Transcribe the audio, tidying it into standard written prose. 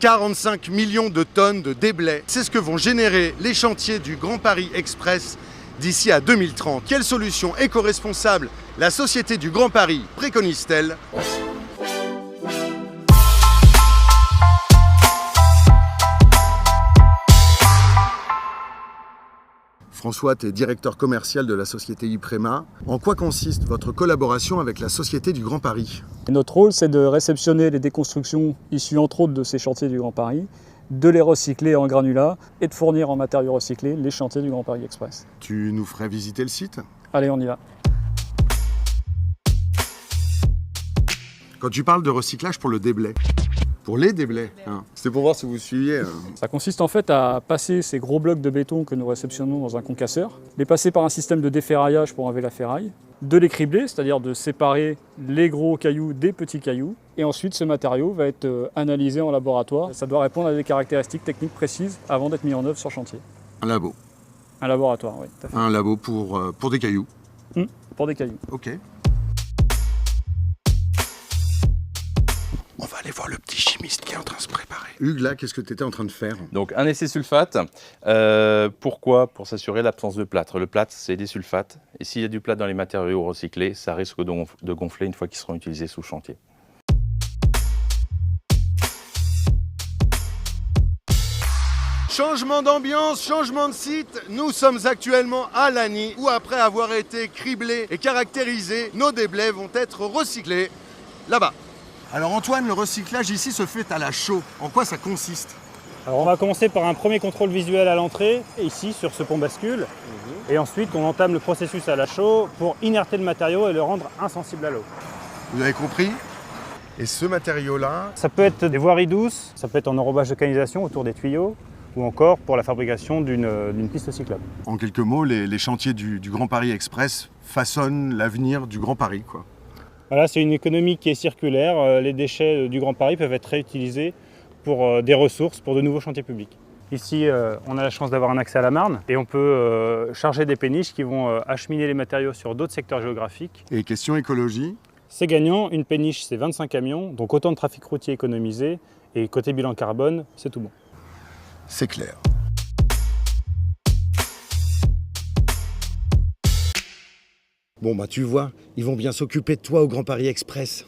45 millions de tonnes de déblais. C'est ce que vont générer les chantiers du Grand Paris Express d'ici à 2030. Quelle solution éco-responsable la Société du Grand Paris préconise-t-elle ? François, tu es directeur commercial de la société Iprema. En quoi consiste votre collaboration avec la Société du Grand Paris ? Et notre rôle, c'est de réceptionner les déconstructions issues entre autres de ces chantiers du Grand Paris, de les recycler en granulats et de fournir en matériaux recyclés les chantiers du Grand Paris Express. Tu nous ferais visiter le site ? Allez, on y va. Quand tu parles de recyclage pour le déblai, pour les déblais, c'était pour voir si vous suiviez. Ça consiste en fait à passer ces gros blocs de béton que nous réceptionnons dans un concasseur, les passer par un système de déferraillage pour enlever la ferraille, de les cribler, c'est-à-dire de séparer les gros cailloux des petits cailloux, et ensuite ce matériau va être analysé en laboratoire. Ça doit répondre à des caractéristiques techniques précises avant d'être mis en œuvre sur chantier. Un labo. Un laboratoire, oui, tout à fait. Un labo pour des cailloux. Pour des cailloux. Ok. On va aller voir le petit chimiste qui est en train de se préparer. Hugues, là, qu'est-ce que tu étais en train de faire ? Donc un essai sulfate, pourquoi ? Pour s'assurer l'absence de plâtre. Le plâtre, c'est des sulfates. Et s'il y a du plâtre dans les matériaux recyclés, ça risque de gonfler une fois qu'ils seront utilisés sous chantier. Changement d'ambiance, changement de site, nous sommes actuellement à Lagny où après avoir été criblés et caractérisés, nos déblais vont être recyclés là-bas. Alors Antoine, le recyclage ici se fait à la chaux. En quoi ça consiste ? Alors on va commencer par un premier contrôle visuel à l'entrée, ici sur ce pont bascule. Et ensuite on entame le processus à la chaux pour inerter le matériau et le rendre insensible à l'eau. Vous avez compris ? Et ce matériau-là, Ça peut être des voiries douces, ça peut être en enrobage de canalisation autour des tuyaux, ou encore pour la fabrication d'une piste cyclable. en quelques mots, les chantiers du Grand Paris Express façonnent l'avenir du Grand Paris, quoi. Voilà, c'est une économie qui est circulaire. Les déchets du Grand Paris peuvent être réutilisés pour des ressources, pour de nouveaux chantiers publics. Ici, on a la chance d'avoir un accès à la Marne et on peut charger des péniches qui vont acheminer les matériaux sur d'autres secteurs géographiques. Et question écologie, C'est gagnant, une péniche c'est 25 camions, donc autant de trafic routier économisé et côté bilan carbone, c'est tout bon. c'est clair. Bon bah tu vois, ils vont bien s'occuper de toi au Grand Paris Express.